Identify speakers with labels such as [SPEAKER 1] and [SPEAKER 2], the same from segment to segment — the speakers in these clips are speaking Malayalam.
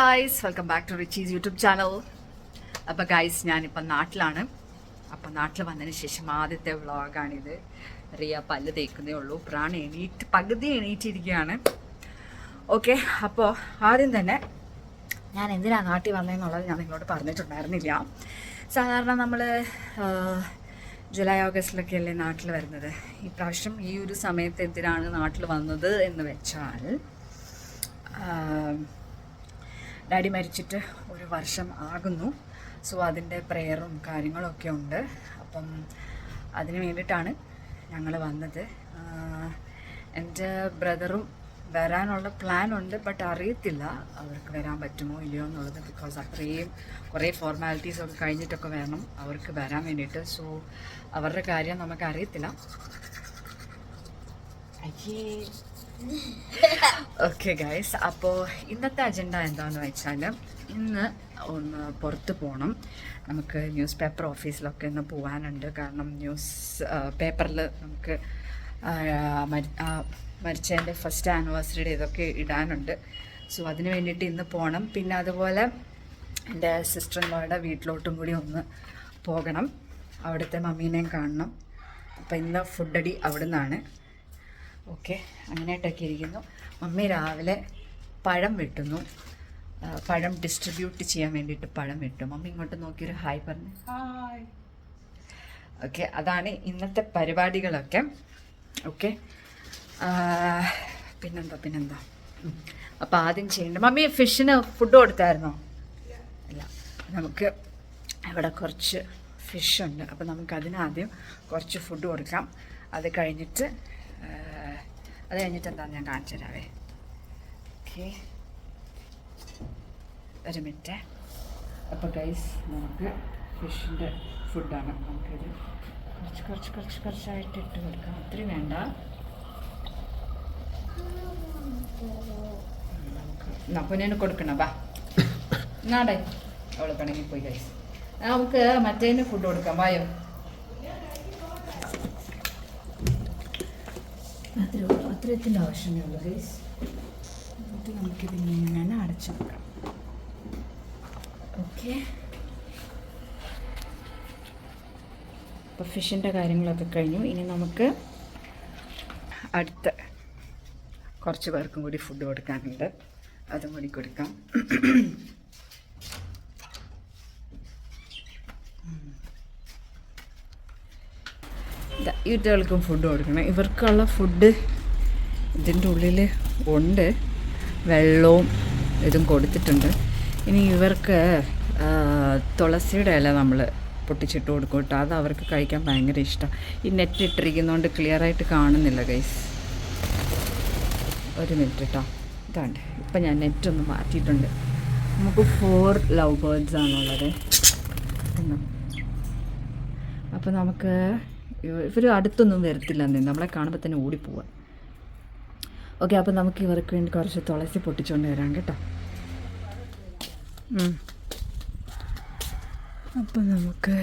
[SPEAKER 1] Guys, welcome back to Richie's YouTube channel. അപ്പോൾ ഗായ്സ്, ഞാനിപ്പോൾ നാട്ടിലാണ്. അപ്പോൾ നാട്ടിൽ വന്നതിന് ശേഷം ആദ്യത്തെ വ്ളോഗാണിത്. റിയ പല്ല് തേക്കുന്നേ ഉള്ളൂ. പകുതി എണീറ്റിരിക്കുകയാണ്. ഓക്കെ, അപ്പോൾ ആദ്യം തന്നെ ഞാൻ എന്തിനാണ് നാട്ടിൽ വന്നതെന്നുള്ളത് ഞാൻ നിങ്ങളോട് പറഞ്ഞിട്ടുണ്ടായിരുന്നില്ല. സാധാരണ നമ്മൾ ജൂലൈ ഓഗസ്റ്റിലൊക്കെ അല്ലേ നാട്ടിൽ വരുന്നത്. ഈ പ്രാവശ്യം ഈ ഒരു സമയത്ത് എന്തിനാണ് നാട്ടിൽ വന്നത് എന്ന് വെച്ചാൽ, ഡാഡി മരിച്ചിട്ട് 1 വർഷം ആകുന്നു. സോ അതിൻ്റെ പ്രെയറും കാര്യങ്ങളൊക്കെ ഉണ്ട്. അപ്പം അതിന് വേണ്ടിയിട്ടാണ് ഞങ്ങൾ വന്നത്. എൻ്റെ ബ്രദറും വരാനുള്ള പ്ലാൻ ഉണ്ട്, ബട്ട് അറിയത്തില്ല അവർക്ക് വരാൻ പറ്റുമോ ഇല്ലയോ എന്നുള്ളത്. ബിക്കോസ് അത്രയും കുറേ ഫോർമാലിറ്റീസൊക്കെ കഴിഞ്ഞിട്ടൊക്കെ വേണം അവർക്ക് വരാൻ വേണ്ടിയിട്ട്. സോ അവരുടെ കാര്യം നമുക്കറിയത്തില്ല. ഓക്കെ ഗൈസ്, അപ്പോൾ ഇന്നത്തെ അജണ്ട എന്താണെന്ന് വെച്ചാൽ, ഇന്ന് ഒന്ന് പുറത്ത് പോകണം. നമുക്ക് ന്യൂസ് പേപ്പർ ഓഫീസിലൊക്കെ ഒന്ന് പോകാനുണ്ട്. കാരണം ന്യൂസ് പേപ്പറിൽ നമുക്ക് മരിച്ചതിൻ്റെ ഫസ്റ്റ് ആനിവേഴ്സറിയുടെ ഇതൊക്കെ ഇടാനുണ്ട്. സോ അതിന് വേണ്ടിയിട്ട് ഇന്ന് പോകണം. പിന്നെ അതുപോലെ എൻ്റെ സിസ്റ്റർ-ഇൻ-ലോയുടെ വീട്ടിലോട്ടും കൂടി ഒന്ന് പോകണം. അവിടുത്തെ മമ്മീനെയും കാണണം. അപ്പോൾ ഇന്ന് ഫുഡടി അവിടെ നിന്നാണ്. ഓക്കെ, അങ്ങനെയായിട്ടൊക്കെ ഇരിക്കുന്നു. മമ്മി രാവിലെ പഴം വെട്ടുന്നു. പഴം ഡിസ്ട്രിബ്യൂട്ട് ചെയ്യാൻ വേണ്ടിയിട്ട് പഴം വെട്ടും. മമ്മി ഇങ്ങോട്ട് നോക്കിയൊരു ഹായ് പറഞ്ഞു. ഹായ്. ഓക്കെ, അതാണ് ഇന്നത്തെ പരിപാടികളൊക്കെ. ഓക്കെ, പിന്നെന്താ അപ്പോൾ ആദ്യം ചെയ്യേണ്ടത്, മമ്മി ഫിഷിന് ഫുഡ് കൊടുത്തായിരുന്നോ? ഇല്ല. നമുക്ക് ഇവിടെ കുറച്ച് ഫിഷുണ്ട്. അപ്പോൾ നമുക്കതിനാദ്യം കുറച്ച് ഫുഡ് കൊടുക്കാം. അത് കഴിഞ്ഞിട്ട് എന്താണെന്ന് ഞാൻ കാണിച്ചു തരാവേ. ഓക്കെ, ഒരു മിനിറ്റ്. അപ്പോൾ ഗൈസ്, നമുക്ക് ഫിഷിൻ്റെ ഫുഡാണ്. നമുക്കിത് കുറച്ചായിട്ട് ഇട്ട് കൊടുക്കാം. അത്രയും വേണ്ട. പൊന്നിന് കൊടുക്കണം. വാ, നാടേ അവൾ പിണങ്ങി പോയി. ഗൈസ്, നമുക്ക് മറ്റേതിന് ഫുഡ് കൊടുക്കാം. വായോ. അത്രയത്തിൻ്റെ ആവശ്യമേ ഉള്ളൂ ഗൈസ്. എന്നിട്ട് നമുക്കിതിനെ ഞാൻ അടച്ചു വെക്കാം. ഓക്കെ, അപ്പോൾ ഫിഷിൻ്റെ കാര്യങ്ങളൊക്കെ കഴിഞ്ഞു. ഇനി നമുക്ക് അടുത്ത കുറച്ച് പേർക്കും കൂടി ഫുഡ് കൊടുക്കാനുണ്ട്. അതും കൂടി കൊടുക്കാം. വീട്ടുകൾക്കും ഫുഡ് കൊടുക്കണം. ഇവർക്കുള്ള ഫുഡ് ഇതിൻ്റെ ഉള്ളിൽ ഉണ്ട്. വെള്ളവും ഇതും കൊടുത്തിട്ടുണ്ട്. ഇനി ഇവർക്ക് തുളസിയുടെ ഇല നമ്മൾ പൊട്ടിച്ചിട്ട് കൊടുക്കും കേട്ടോ. അത് അവർക്ക് കഴിക്കാൻ ഭയങ്കര ഇഷ്ടം. ഈ നെറ്റ് ഇട്ടിരിക്കുന്നതുകൊണ്ട് ക്ലിയറായിട്ട് കാണുന്നില്ല ഗൈസ്. ഒരു മിനിറ്റ് കേട്ടോ. ഇതാണ്ട് ഇപ്പം ഞാൻ നെറ്റൊന്ന് മാറ്റിയിട്ടുണ്ട്. നമുക്ക് 4 ലവ് ബേർഡ്സ് ആണുള്ളത്. അപ്പോൾ നമുക്ക് ഇവർ അടുത്തൊന്നും വരത്തില്ല. നമ്മളെ കാണുമ്പോൾ തന്നെ ഓടിപ്പോവാം. ഓക്കെ, അപ്പോൾ നമുക്ക് ഇവർക്ക് വേണ്ടി കുറച്ച് തുളസി പൊട്ടിച്ചുകൊണ്ട് വരാം കേട്ടോ. അപ്പോൾ നമുക്ക്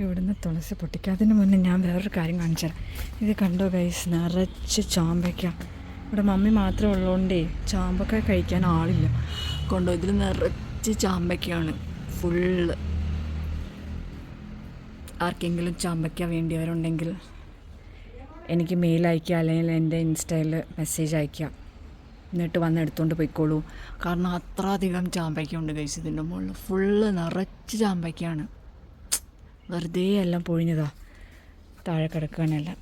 [SPEAKER 1] ഇവിടുന്ന് തുളസി പൊട്ടിക്കാം. അതിന് മുന്നേ ഞാൻ വേറൊരു കാര്യം കാണിച്ചു തരാം. ഇത് കണ്ടോ ഗൈസ്, നിറച്ച് ചാമ്പയ്ക്ക. ഇവിടെ മമ്മി മാത്രമേ ഉള്ളതുകൊണ്ടേ ചാമ്പക്ക കഴിക്കാൻ ആളില്ല. കൊണ്ടോ, ഇതിൽ നിറച്ച് ചാമ്പയ്ക്കയാണ് ഫുള്ള്. ആർക്കെങ്കിലും ചാമ്പയ്ക്ക വേണ്ടിയവരുണ്ടെങ്കിൽ എനിക്ക് മെയിൽ അയയ്ക്കുക, അല്ലെങ്കിൽ എൻ്റെ ഇൻസ്റ്റയിൽ മെസ്സേജ് അയയ്ക്കുക. എന്നിട്ട് വന്ന് എടുത്തുകൊണ്ട് പോയിക്കോളൂ. കാരണം അത്ര അധികം ചാമ്പയ്ക്ക ഉണ്ട് ഗൈസ്. ഇതിൻ്റെ മുകളിൽ ഫുള്ള് നിറച്ച് ചാമ്പയ്ക്കാണ്. വെറുതെ എല്ലാം പൊഴിഞ്ഞതാ, താഴെ കിടക്കുകയാണെല്ലാം.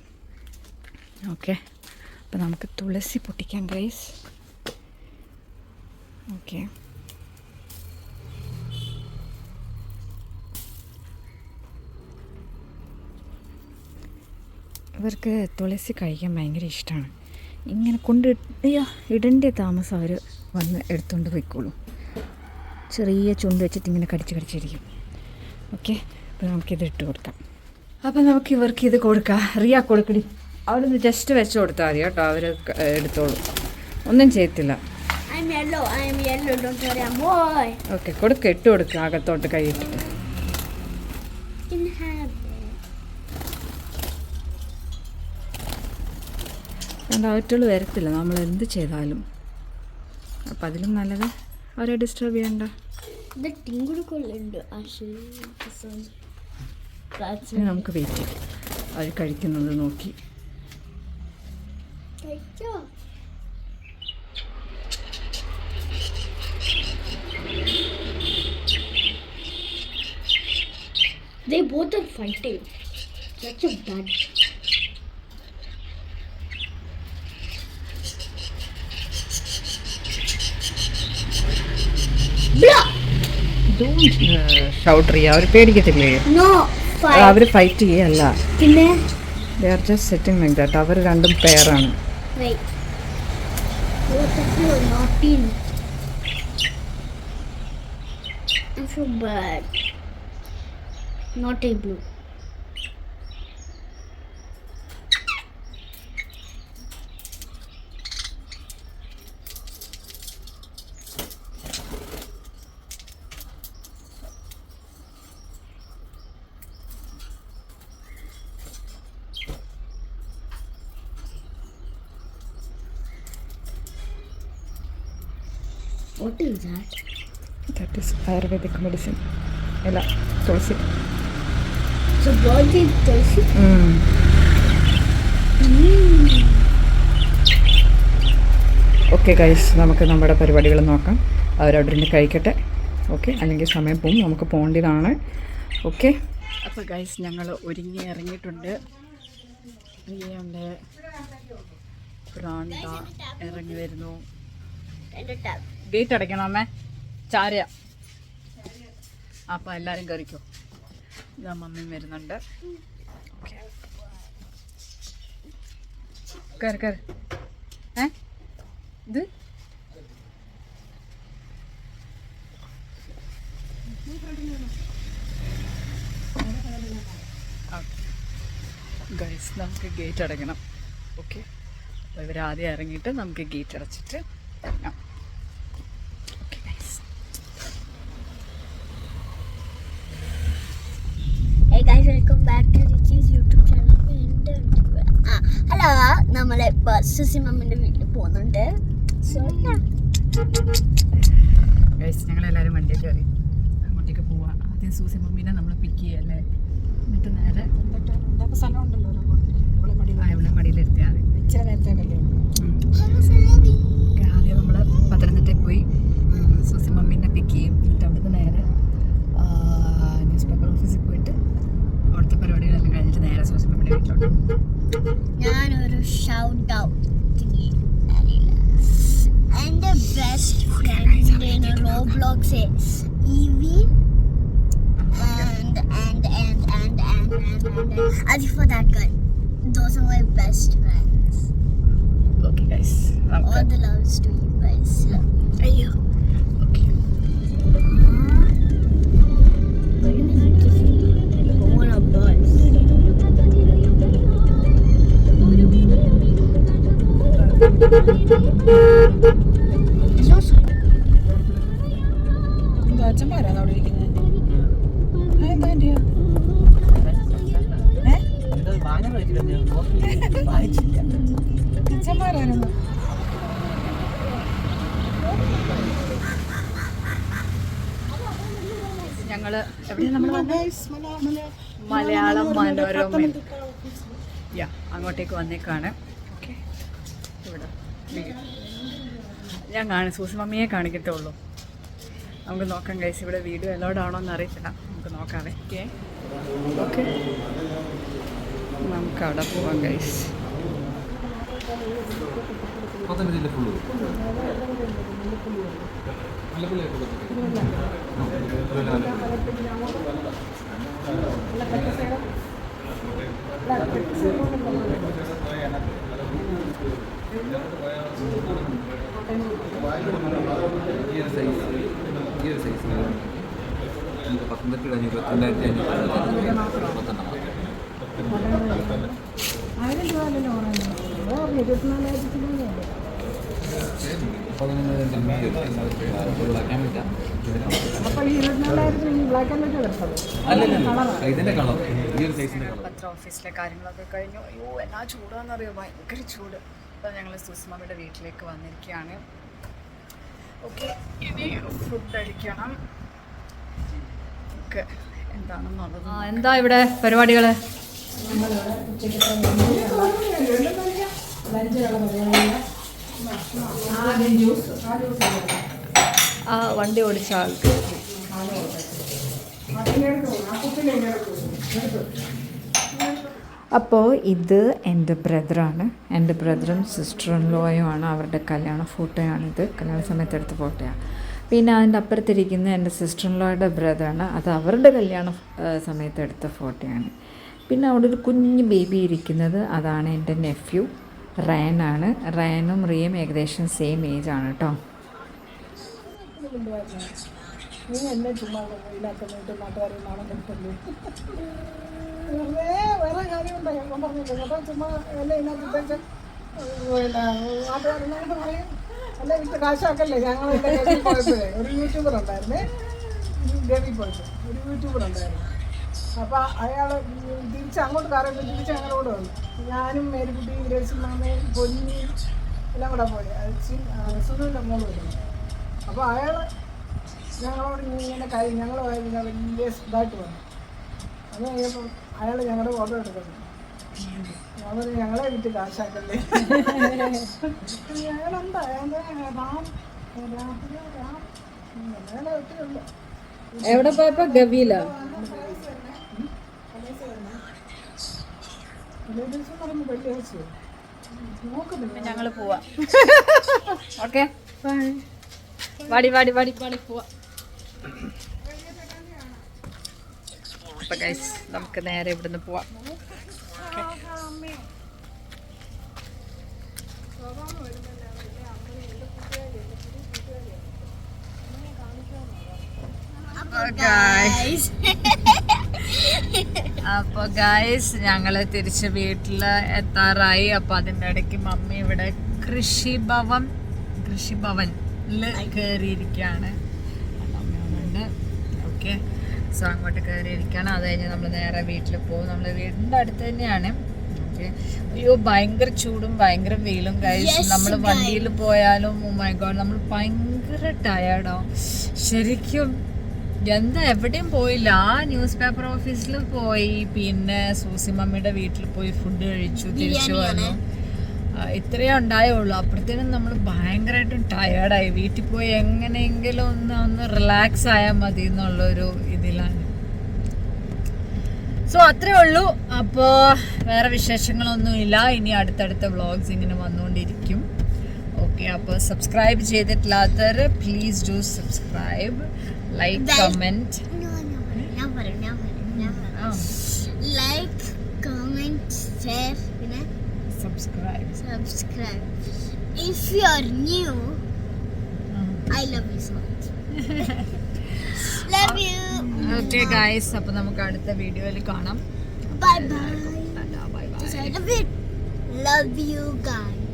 [SPEAKER 1] ഓക്കെ, അപ്പോൾ നമുക്ക് തുളസി പൊട്ടിക്കാം ഗൈസ്. ഓക്കെ, ഇവർക്ക് തുളസി കഴിക്കാൻ ഭയങ്കര ഇഷ്ടമാണ്. ഇങ്ങനെ ഇടേണ്ട താമസം അവർ വന്ന് എടുത്തുകൊണ്ട് പോയിക്കോളൂ. ചെറിയ ചുണ്ട് വെച്ചിട്ട് ഇങ്ങനെ കടിച്ചിരിക്കും. ഓക്കെ, അപ്പോൾ നമുക്കിത് ഇട്ട് കൊടുക്കാം. അപ്പോൾ നമുക്ക് ഇവർക്ക് ഇത് കൊടുക്കാം. റിയ കൊടുക്കടി. അവരൊന്ന് ജസ്റ്റ് വെച്ച് കൊടുത്താൽ മതി കേട്ടോ. അവർ എടുത്തോളൂ, ഒന്നും ചെയ്യത്തില്ല. ഓക്കെ, ഇട്ട് കൊടുക്കുക അകത്തോട്ട് കൈയിട്ട്. അവറ്റുകൾ വരത്തില്ല നമ്മൾ എന്ത് ചെയ്താലും. അപ്പം അതിലും നല്ലത് അവരെ ഡിസ്റ്റർബ് ചെയ്യണ്ട. നമുക്ക് വെയിറ്റ് ചെയ്യാം, അവർ കഴിക്കുന്നത് നോക്കി.
[SPEAKER 2] They both are fighting. Such a bad.
[SPEAKER 1] Shout ചെയ്യാ, അവർ പേടിക്കത്തില്ലേ?
[SPEAKER 2] No.
[SPEAKER 1] അവർ ഫൈറ്റ് ചെയ്യല്ല,
[SPEAKER 2] പിന്നെ
[SPEAKER 1] they are just sitting like that. അവർ രണ്ടും പെയറാണ്.
[SPEAKER 2] wait. Both of you are naughty. I feel bad. Naughty blue. What is that?
[SPEAKER 1] That is Ayurvedic medicine. അല്ല, തുളസി.
[SPEAKER 2] So what is tulsi?
[SPEAKER 1] Okay guys, നമുക്ക് നമ്മുടെ പരിപാടികൾ നോക്കാം. അവരവിടെ നിന്ന് കഴിക്കട്ടെ. ഓക്കെ, അല്ലെങ്കിൽ സമയം പോകും, നമുക്ക് പോകേണ്ടതാണ്. ഓക്കെ, അപ്പോൾ ഗൈസ് ഞങ്ങൾ ഒരുങ്ങി ഇറങ്ങിയിട്ടുണ്ട്. ഉണ്ട് പ്രാണ്ട ഇറങ്ങി വരുന്നു. ഗേറ്റ് അടയ്ക്കണം അമ്മേ, ചാരയ. അപ്പോൾ എല്ലാവരും കയറിക്കോ. ഇതാ മമ്മിയും വരുന്നുണ്ട്. ഓക്കെ, കയറി കയറി. ഇത് ഗൈസ്, നമുക്ക് ഗേറ്റ് അടയ്ക്കണം. ഓക്കെ, അപ്പോൾ ഇവരാദ്യം ഇറങ്ങിയിട്ട് നമുക്ക് ഗേറ്റ് അടച്ചിട്ട് ഇറങ്ങാം. Okay guys.
[SPEAKER 2] Hey guys, welcome back to Richie's YouTube channel. Hello, നമ്മളെ സുസി മമ്മിൻ്റെ വീട്ടിൽ പോകുന്നുണ്ട്.
[SPEAKER 1] ഗൈസ്, ഞങ്ങളെല്ലാവരും വണ്ടിയിൽ കയറി അങ്ങോട്ടേക്ക് പോവാം. ആദ്യം സൂസി മമ്മീനെ നമ്മൾ പിക്ക് ചെയ്യല്ലേ, എന്നിട്ട് നേരെ ഇവിടെ മടിയിലെത്തിയാൽ ആദ്യം നമ്മൾ പത്തനംതിട്ടയിൽ പോയി സൂസി മമ്മീനെ പിക്ക് ചെയ്യും. എന്നിട്ട് അവിടുന്ന് നേരെ ന്യൂസ് പേപ്പർ ഓഫീസിൽ പോയിട്ട് അവിടുത്തെ പരിപാടികളെല്ലാം കഴിഞ്ഞിട്ട് നേരെ സൂസി മമ്മിയുടെ വീട്ടിലോട്ട്.
[SPEAKER 2] ഞാനൊരു ഷൗട്ട് ഔട്ട് എൻ്റെ best friend Roblox Evie and as for that girl, those are my best friends.
[SPEAKER 1] Okay guys,
[SPEAKER 2] all the loves to you guys. Ayyo.
[SPEAKER 1] Okay.
[SPEAKER 2] We're gonna just go on a bus.
[SPEAKER 1] അച്ഛന്മാരാണ് അവിടെ ഇരിക്കുന്നത്. അച്ഛന്മാരായിരുന്നു. ഞങ്ങള് എവിടെയാണ് നമ്മൾ മലയാളം മനോരമ അങ്ങോട്ടേക്ക് വന്നേക്കാണ്. ഓക്കെ, ഇവിടെ ഞാൻ സൂസി മമ്മിയെ കാണിക്കത്തുള്ളൂ. നമുക്ക് നോക്കാം ഗൈസ്, ഇവിടെ വീഡിയോ അലൗഡ് ആണോ എന്ന് അറിയത്തില്ല, നമുക്ക് നോക്കാവേ. ഓക്കെ ഓക്കെ, നമുക്ക് അവിടെ പോവാം ഗൈസ്. പത്ര ഓഫീസിലെ കാര്യങ്ങളൊക്കെ കഴിഞ്ഞു. അയ്യോ എന്നാ ചൂടാന്നറിയോ, ഭയങ്കര ചൂട്. അപ്പോൾ ഞങ്ങൾ സുസ്മയുടെ വീട്ടിലേക്ക് വന്നിരിക്കുകയാണ്. ഓക്കെ, ഇനി ഫുഡ് അടിക്കണം. ഓക്കെ, എന്താണെന്നുള്ളത്. എന്താ ഇവിടെ പരിപാടികൾ? ആ വണ്ടി ഓടിച്ച ആൾക്ക് അപ്പോൾ ഇത് എൻ്റെ ബ്രദറാണ്. എൻ്റെ ബ്രദറും സിസ്റ്റർ ഇൻ ലോയുമാണ്. അവരുടെ കല്യാണ ഫോട്ടോയാണിത്. കല്യാണ സമയത്ത് എടുത്ത ഫോട്ടോയാണ്. പിന്നെ അതിൻ്റെ അപ്പുറത്തിരിക്കുന്ന എൻ്റെ സിസ്റ്റർ ഇൻ ലോയുടെ ബ്രദറാണ്. അത് അവരുടെ കല്യാണ സമയത്ത് എടുത്ത ഫോട്ടോയാണ്. പിന്നെ അവിടെ ഒരു കുഞ്ഞ് ബേബി ഇരിക്കുന്നത് അതാണ് എൻ്റെ നെഫ്യൂ റയനാണ്. റയനും റിയയും ഏകദേശം സെയിം ഏജ് ആണ് കേട്ടോ.
[SPEAKER 3] നീ എന്നെ ചുമ്മാ ഇതിനകത്ത് നാട്ടുകാരെ നാണം കെടുത്തല്ലേ? വേറെ കാര്യമുണ്ടോ? ഞാൻ പറഞ്ഞില്ല കേട്ടോ. ചുമ്മാ എന്നെ ഇതിനകത്ത് നാട്ടുകാരെന്നായിട്ട് പറയും. അല്ല വിട്ട് കാശാക്കല്ലേ? ഞങ്ങളെല്ലാം ഗവി പോയപ്പോഴേ ഒരു യൂട്യൂബർ ഉണ്ടായിരുന്നേ. ഗവി പോയപ്പോൾ ഒരു യൂട്യൂബർ ഉണ്ടായിരുന്നു. അപ്പോൾ അയാൾ തിരിച്ച് അങ്ങോട്ട് കയറിയപ്പോൾ തിരിച്ച് ഞങ്ങളോട് വന്നു. ഞാനും മേരിക്കുട്ടിയും ഗ്രേസും മാമയും പൊന്നിയും എല്ലാം കൂടെ പോയി. സുനുവിൻ്റെ മോള് വരുന്നു. അപ്പോൾ അയാൾ ഞങ്ങളോട് ഇങ്ങനെ കാര്യം ഞങ്ങളുമായിരുന്നു വലിയ ഇതായിട്ട് വന്നു. അത് കഴിഞ്ഞപ്പോൾ അയാൾ ഞങ്ങളുടെ ഫോട്ടോ എടുക്കുന്നു. ഞാൻ ഞങ്ങളെ വിട്ട് കാശാക്കല്ലേ? അയാളെന്താ ഒത്തിരിയുണ്ട്.
[SPEAKER 1] എവിടെ പോയപ്പോ? ഗവിയിലോ? ഞങ്ങൾ പോവാ. ഓക്കെ, വാടി വാടി വാടി വാടി പോവാ. അപ്പൊ ഗൈസ് നമുക്ക് നേരെ ഇവിടുന്ന് പോവാം. അപ്പൊ ഗൈസ് ഞങ്ങള് തിരിച്ച് വീട്ടില് എത്താറായി. അപ്പൊ അതിൻ്റെ ഇടയ്ക്ക് മമ്മി ഇവിടെ കൃഷിഭവനില് കയറിയിരിക്കുകയാണ്. മമ്മിയോടുണ്ട്. ഓക്കെ, സോ അങ്ങോട്ട് കയറിയിരിക്കുകയാണ്. അത് കഴിഞ്ഞ് നമ്മൾ നേരെ വീട്ടിൽ പോകും. നമ്മൾ വീടിൻ്റെ അടുത്ത് തന്നെയാണ്. ഓക്കെ, അയ്യോ ഭയങ്കര ചൂടും ഭയങ്കര വെയിലും ഗൈസ്. നമ്മൾ വണ്ടിയിൽ പോയാലും ഓ മൈ ഗോഡ് നമ്മൾ ഭയങ്കര ടയേർഡാവും ശരിക്കും. എന്താ എവിടെയും പോയില്ല. ആ ന്യൂസ് പേപ്പർ ഓഫീസിൽ പോയി, പിന്നെ സൂസി മമ്മിയുടെ വീട്ടിൽ പോയി ഫുഡ് കഴിച്ചു, തിരിച്ചു വന്നു. ഇത്രയേ ഉണ്ടായുള്ളൂ. അപ്പോഴത്തേനും നമ്മൾ ഭയങ്കരമായിട്ടും ടയേർഡായി. വീട്ടിൽ പോയി എങ്ങനെയെങ്കിലും ഒന്ന് റിലാക്സ് ആയാൽ മതി എന്നുള്ളൊരു ഇതിലാണ്. സോ അത്രേ ഉള്ളൂ. അപ്പോൾ വേറെ വിശേഷങ്ങളൊന്നുമില്ല. ഇനി അടുത്തടുത്ത വ്ളോഗ്സ് ഇങ്ങനെ വന്നുകൊണ്ടിരിക്കും. ഓക്കെ, അപ്പോൾ സബ്സ്ക്രൈബ് ചെയ്തിട്ടില്ലാത്തവർ please do subscribe, like, comment.
[SPEAKER 2] Like, comment, share, പിന്നെ
[SPEAKER 1] subscribe.
[SPEAKER 2] If you are new, I love you so much. Love you.
[SPEAKER 1] Okay guys, അപ്പോൾ നമുക്ക് അടുത്ത വീഡിയോയിൽ കാണാം.
[SPEAKER 2] Bye bye.
[SPEAKER 1] Bye bye.
[SPEAKER 2] Love you guys.